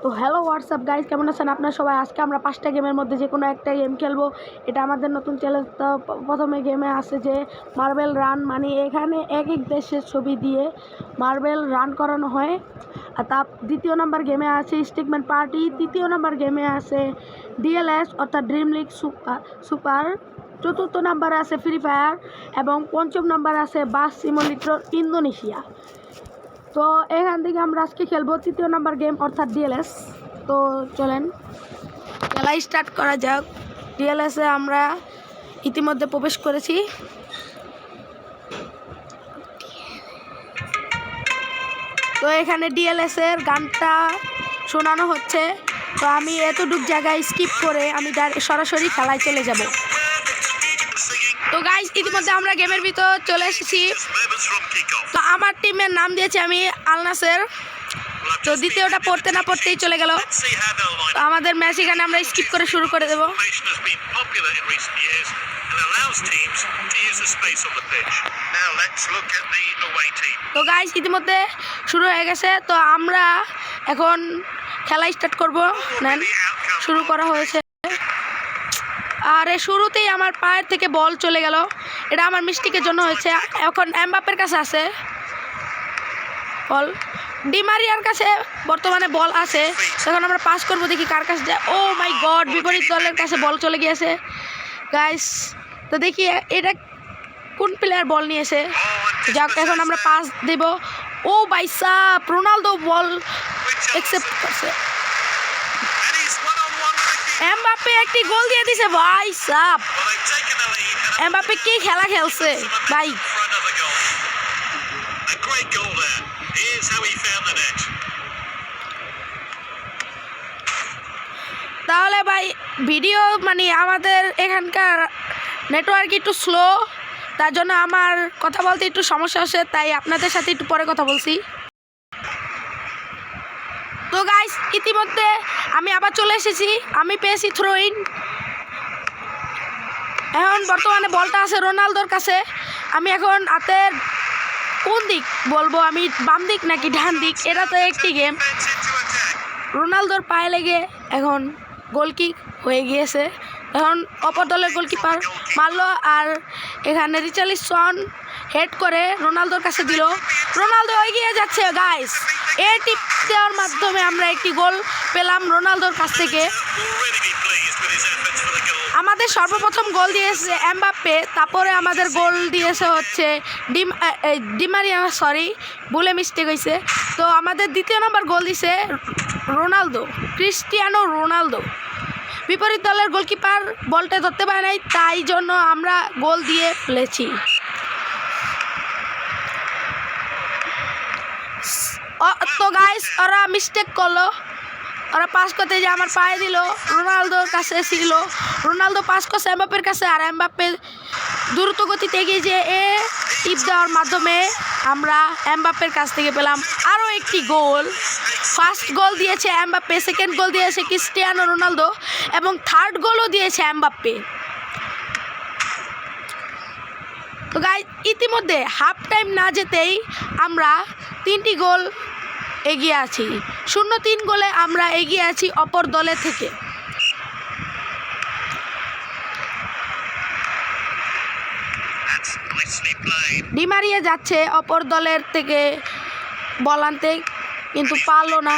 তো hello WhatsApp guys, কেমন আছেন আপনারা সবাই? আজকে আমরা 5টা গেমের মধ্যে যে কোনো একটা গেম খেলবো। এটা আমাদের নতুন চ্যালেঞ্জ। তো প্রথমে গেমে আছে যে মার্বেল রান, মানে এখানে এক এক দেশের ছবি দিয়ে মার্বেল রান করানো হয়। আর তার দ্বিতীয় নম্বর গেমে আছে স্টিকম্যান পার্টি। তৃতীয় নম্বর গেমে আছে ডিএলএস অর্থাৎ ড্রিম লিগ সুপার। চতুর্থ নম্বরে আছে ফ্রি ফায়ার এবং পঞ্চম নম্বরে আছে বাস সিমুলেটর ইন্দোনেশিয়া। তো এখান থেকে আমরা আজকে খেলবো তৃতীয় নাম্বার গেম অর্থাৎ ডিএলএস। তো চলেন খেলা স্টার্ট করা যাক। ডিএলএসে আমরা ইতিমধ্যে প্রবেশ করেছি। তো এখানে ডিএলএসের গানটা শোনানো হচ্ছে। তো আমি এতটুক জায়গায় স্কিপ করে আমি সরাসরি খেলায় চলে যাব। তো গাইস, ইতিমধ্যে আমরা গেমের ভিতর চলে এসেছি। তো আমার টিমের নাম দিয়েছি আমি আল নাসের। তো দ্বিতীয়টা পড়তে না পড়তেই চলে গেল। তো আমাদের ম্যাচ এখানে আমরা স্কিপ করে শুরু করে দেব। তো গাইস, ইতিমধ্যে শুরু হয়ে গেছে। তো আমরা এখন খেলা স্টার্ট করব। নেন, শুরু করা হয়েছে। আর শুরুতেই আমার পায়ের থেকে বল চলে গেল। এটা আমার মিস্টেকের জন্য হয়েছে। এখন এমবাপ্পের কাছে আছে বল, ডিমারিয়ার কাছে বর্তমানে বল আছে। এখন আমরা পাস করব, দেখি কার কাছে যায়। ও মাই গড, বিপরীত দলের কাছে বল চলে গিয়েছে গাইস। তো দেখি এটা কোন প্লেয়ার বল নিয়েছে। যাক, এখন আমরা পাস দেব। ও ভাই সাব, রোনালদো বল অ্যাকসেপ্ট করছে। এমবাপ্পে একটি গোল দিয়ে দিছে ভাই সাব। এমবাপ্পে কি খেলা খেলছে ভাই। তাহলে ভাই ভিডিও মানে আমাদের এখানকার নেটওয়ার্ক একটু স্লো, তার জন্য আমার কথা বলতে একটু সমস্যা হচ্ছে, তাই আপনাদের সাথে একটু পরে কথা বলছি। তো গাইস, ইতিমধ্যে আমি আবার চলে এসেছি। আমি পেয়েছি থ্রো ইন। এখন বর্তমানে বলটা আছে রোনালদোর কাছে। আমি এখন হাতের কোন দিক বলবো, আমি বাম দিক নাকি ডান দিক, এটা তো একটি গেম। রোনালদোর পায়ে লেগে এখন গোলকিক হয়ে গিয়েছে। এখন অপর দলের গোলকিপার মারলো, আর এখানে রিচার্লিসন হেড করে রোনালদোর কাছে দিল। রোনালদো এগিয়ে যাচ্ছে গাইস। এই টিপ দেওয়ার মাধ্যমে আমরা একটি গোল পেলাম রোনালদোর কাছ থেকে। আমাদের সর্বপ্রথম গোল দিয়েছে এমবাপ্পে, তারপরে আমাদের গোল দিয়েছে হচ্ছে ডিমারিয়া, সরি ভুলে মিস্টেক হয়েছে। তো আমাদের দ্বিতীয় নম্বর গোল দিয়েছে রোনালদো, ক্রিস্টিয়ানো রোনালদো। বিপরীত দলের গোলকিপার বলটা ধরতে পারে নাই, তাই জন্য আমরা গোল দিয়ে ফেলেছি। তো গাইস, ওরা মিস্টেক করলো। ওরা পাস করতে যে আমার পায়ে দিল, রোনালদোর কাছে ছিল। রোনালদো পাস করছে এমবাপ্পের কাছে, আর এমবাপ্পে দ্রুত গতিতে এগিয়ে যে টিপ দেওয়ার মাধ্যমে আমরা এমবাপ্পের কাছ থেকে পেলাম আরও একটি গোল। ফার্স্ট গোল দিয়েছে এমবাপ্পে, সেকেন্ড গোল দিয়েছে ক্রিস্টিয়ানো রোনালদো এবং থার্ড গোলও দিয়েছে এমবাপ্পে। তো গাইস, ইতিমধ্যে হাফ টাইম না যেতেই আমরা 3টি গোল এগিয়ে আছি। 0-3 গোলে আমরা এগিয়ে আছি অপর দলের থেকে। ডিমারিয়া যাচ্ছে অপর দলের থেকে বল আনতে, কিন্তু পারলো না।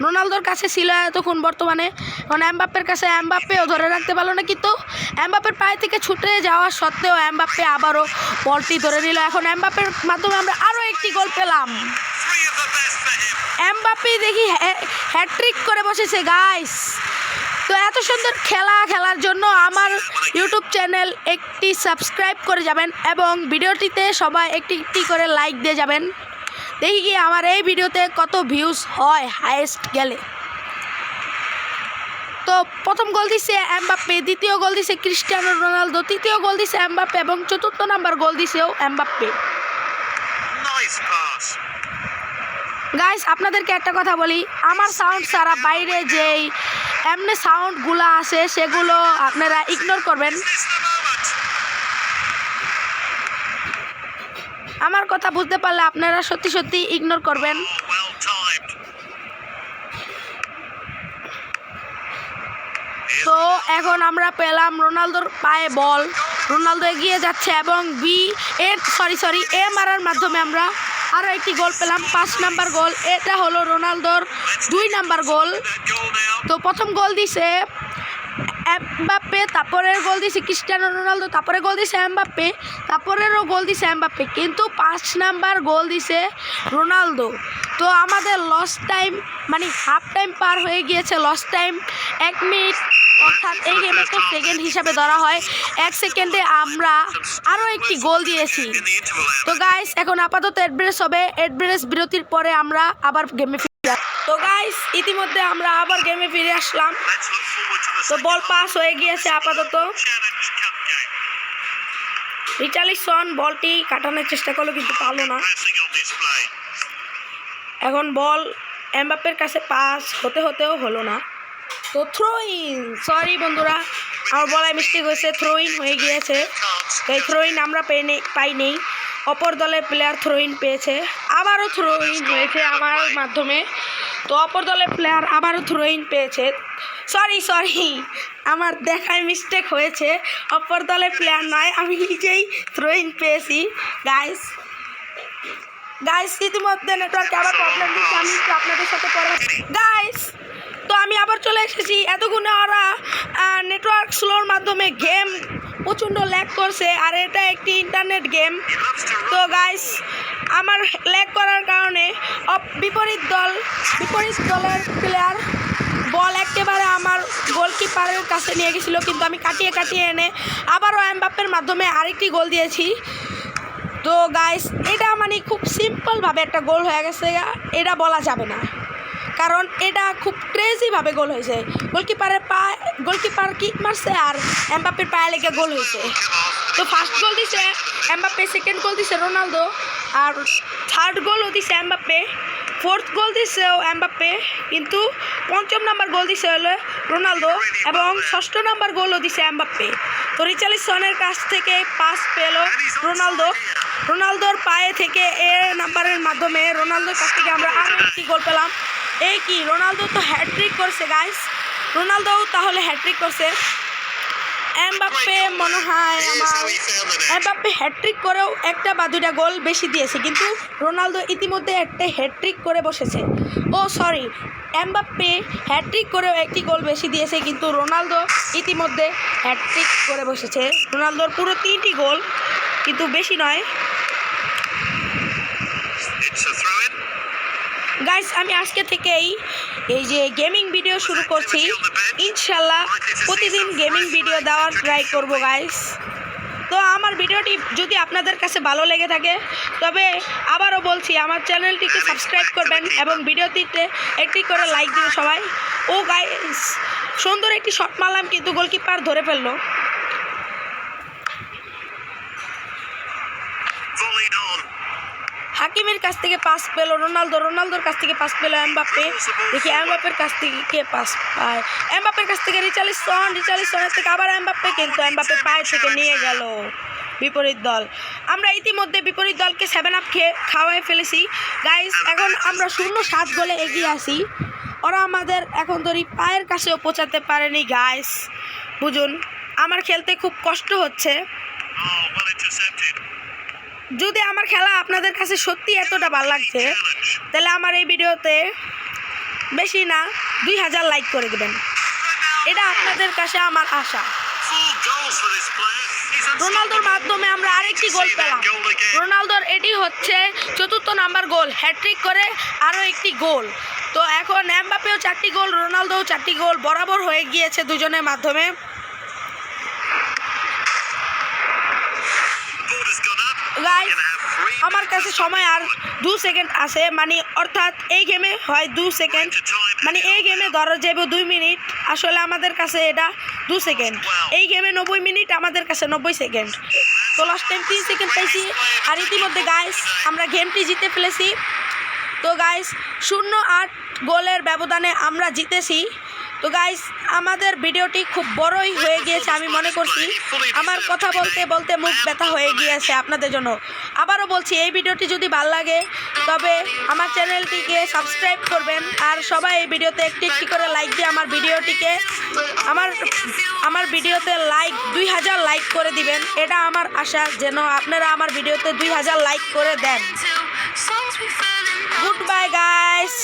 রোনালদোর কাছে ছিল এতক্ষণ, বর্তমানে এখন এমবাপ্পের কাছে। এমবাপ্পেও ধরে রাখতে পারলো না, কিন্তু এমবাপ্পের পায়ে থেকে ছুটে যাওয়া সত্ত্বেও এমবাপ্পে আবারও বলটি ধরে নিল। এখন এমবাপ্পের মাধ্যমে আমরা আরও একটি গোল পেলাম। এমবাপ্পে দেখি হ্যাট্রিক করে বসেছে গাইস। তো এত সুন্দর খেলা খেলার জন্য আমার ইউটিউব চ্যানেল একটি সাবস্ক্রাইব করে যাবেন এবং ভিডিওটিতে সবাই একটি করে লাইক দিয়ে যাবেন। দেখি কি আমার এই ভিডিওতে কত ভিউজ হয় হাইয়েস্ট গেলে। তো প্রথম গোল দিছে এমবাপ্পে, দ্বিতীয় গোল দিছে ক্রিস্টিয়ানো রোনালদো, তৃতীয় গোল দিছে এমবাপ্পে এবং চতুর্থ নাম্বার গোল দিছেও এমবাপ্পে। গাইস, আপনাদেরকে একটা কথা বলি, আমার সাউন্ড ছাড়া বাইরে যেই এমনি সাউন্ডগুলো আছে সেগুলো আপনারা ইগনোর করবেন। আমার কথা বুঝতে পারলে আপনারা সত্যি সত্যি ইগনোর করবেন। তো এখন আমরা পেলাম রোনালদোর পায়ে বল, রোনালদো এগিয়ে যাচ্ছে এবং এ মারার মাধ্যমে আমরা আরও একটি গোল পেলাম, 5 নাম্বার গোল। এটা হলো রোনালদোর 2 নাম্বার গোল। তো প্রথম গোল দিছে এমবাপ্পে, তারপরের গোল দিছে ক্রিস্টিয়ানো রোনালদো, তারপরে গোল দিছে এমবাপ্পে, তারপরেরও গোল দিছে এমবাপ্পে, কিন্তু 5 নাম্বার গোল দিছে রোনালদো। তো আমাদের লস টাইম মানে হাফ টাইম পার হয়ে গিয়েছে, লস টাইম 1 মিনিট, অর্থাৎ এই গেমে তো সেকেন্ড হিসাবে ধরা হয়। 1 সেকেন্ডে আমরা আরও একটি গোল দিয়েছি। তো গাইস এখন আপাতত অ্যাডব্রেস হবে, অ্যাডব্রেস বিরতির পরে আমরা আবার গেমে ফিরে। তো গাইস ইতিমধ্যে আমরা আবার গেমে ফিরে আসলাম। তো বল পাস হয়ে গিয়েছে আপাতত। রিচার্লিসন বলটি কাটানোর চেষ্টা করলো কিন্তু পারলো না। এখন বল এমবাপ্পের কাছে পাস হতেও হলো না। তো থ্রো ইন, সরি বন্ধুরা আমার বলায় মিস্টেক হয়েছে, থ্রো ইন হয়ে গিয়েছে। তো এই থ্রো ইন আমরা পাইনি, অপর দলের প্লেয়ার থ্রো ইন পেয়েছে, আবারও থ্রো ইন হয়েছে আমার মাধ্যমে। তো অপর দলের প্লেয়ার আবারও থ্রো ইন পেয়েছে, সরি আমার দেখায় মিস্টেক হয়েছে, অপর দলের প্লেয়ার নয়, আমি নিজেই থ্রো ইন পেয়েছি। গাইস ইতিমধ্যে নেটওয়ার্কে আবার প্রবলেম দিচ্ছে, আমি একটু আপনাদের সাথে পরে গাইস। তো আমি আবার চলে এসেছি। এতক্ষণে ওরা নেটওয়ার্ক স্লোর মাধ্যমে গেম প্রচণ্ড ল্যাগ করছে, আর এটা একটি ইন্টারনেট গেম। তো গাইস আমার ল্যাগ করার কারণে বিপরীত দলের প্লেয়ার বল একেবারে আমার গোলকিপারের কাছে নিয়ে গেছিলো, কিন্তু আমি কাটিয়ে এনে আবারও এমবাপ্পের মাধ্যমে আরেকটি গোল দিয়েছি। তো গাইস এটা মানে খুব সিম্পলভাবে একটা গোল হয়ে গেছে, এটা বলা যাবে না, কারণ এটা খুব ক্রেজিভাবে গোল হয়েছে। গোলকিপার কিক মারছে আর এমবাপ্পের পায়ে লেগে গোল হয়েছে। তো ফার্স্ট গোল দিছে এমবাপ্পে, সেকেন্ড গোল দিছে রোনালদো, আর থার্ড গোলও দিছে এমবাপ্পে, ফোর্থ গোল দিছে এমবাপ্পে, কিন্তু 5ম নাম্বার গোল দিছে হলো রোনালদো এবং 6ষ্ঠ নাম্বার গোলও দিছে এমবাপ্পে। তো রিচার্লিসনের কাছ থেকে পাস পেল রোনালদোর পায়ে থেকে নাম্বারের মাধ্যমে রোনালদোর কাছ থেকে আমরা আরও একটি গোল পেলাম। এই কি রোনালদো তো হ্যাট্রিক করছে গাইস, রোনালদোও তাহলে হ্যাট্রিক করছে। এমবাপ্পে মনে হয় এমবাপ্পে হ্যাট্রিক করেও 1টা বা 2টা গোল বেশি দিয়েছে, কিন্তু রোনালদো ইতিমধ্যে একটা হ্যাট্রিক করে বসেছে। সরি, এমবাপ্পে হ্যাট্রিক করেও 1টি গোল বেশি দিয়েছে, কিন্তু রোনালদো ইতিমধ্যে হ্যাট্রিক করে বসেছে। রোনালদোর পুরো 3টি গোল, কিন্তু বেশি নয়। গাইস আমি আজকে থেকেই এই যে গেমিং ভিডিও শুরু করছি, ইনশাল্লাহ প্রতিদিন গেমিং ভিডিও দেওয়ার ট্রাই করব গাইস। তো আমার ভিডিওটি যদি আপনাদের কাছে ভালো লেগে থাকে তবে আবারও বলছি আমার চ্যানেলটিকে সাবস্ক্রাইব করবেন এবং ভিডিওটিতে একটি করে লাইক দিন সবাই। গাইস সুন্দর একটি শট মারলাম, কিন্তু গোলকিপার ধরে ফেললো। হাকিমের কাছ থেকে পাস পেল রোনালদোর কাছ থেকে পাস পেল এমবাপ্পে। দেখি এমবাপ্পের কাছ থেকে কে পাস পায়, এমবাপ্পের কাছ থেকে রিচার্লিসনের থেকে আবার এমবাপ্পে, কিন্তু এমবাপ্পে পায়ে থেকে নিয়ে গেল বিপরীত দল। আমরা ইতিমধ্যে বিপরীত দলকে 7 আপ খাওয়াই ফেলেছি গাইস। এখন আমরা 0-7 গোলে এগিয়ে আসি, ওরা আমাদের এখন ধরি পায়ের কাছেও পৌঁছাতে পারেনি গাইস। বুঝুন আমার খেলতে খুব কষ্ট হচ্ছে। যদি আমার খেলা আপনাদের কাছে সত্যি এতটা ভালো লাগছে তাহলে আমার এই ভিডিওতে বেশি না 2000 লাইক করে দেবেন, এটা আপনাদের কাছে আমার আশা। রোনালদোর মাধ্যমে আমরা আরেকটি গোল পেলাম। রোনালদোর এটি হচ্ছে 4র্থ নাম্বার গোল, হ্যাট্রিক করে আরও একটি গোল। তো এখন এমবাপ্পেও 4টি গোল, রোনালদোও 4টি গোল, বরাবর হয়ে গিয়েছে দুজনের মাধ্যমে। গাইস আমার কাছে সময় আর 2 সেকেন্ড আছে, মানে অর্থাৎ এই গেমে হয় 2 সেকেন্ড, মানে এই গেমে ধরা যাবে 2 মিনিট, আসলে আমাদের কাছে এটা 2 সেকেন্ড। এই গেমে 90 মিনিট, আমাদের কাছে 90 সেকেন্ড। তো লাস্ট টাইম 3 সেকেন্ড পাইছি, আর ইতিমধ্যে গাইস আমরা গেমটি জিতে ফেলেছি। তো গাইস 0-8 গোলের ব্যবধানে আমরা জিতেছি। তো গাইস আমাদের ভিডিওটি খুব বড়ই হয়ে গিয়েছে আমি মনে করছি। আমার কথা বলতে বলতে মুখ ব্যথা হয়ে গিয়েছে আপনাদের জন্য। আবারও বলছি, এই ভিডিওটি যদি ভালো লাগে তবে আমার চ্যানেলটিকে সাবস্ক্রাইব করবেন, আর সবাই এই ভিডিওতে একটি একটি করে লাইক দিয়ে আমার ভিডিওটিকে আমার ভিডিওতে 2000 লাইক করে দিবেন। এটা আমার আশা, যেন আপনারা আমার ভিডিওতে 2000 লাইক করে দেন। Good bye guys.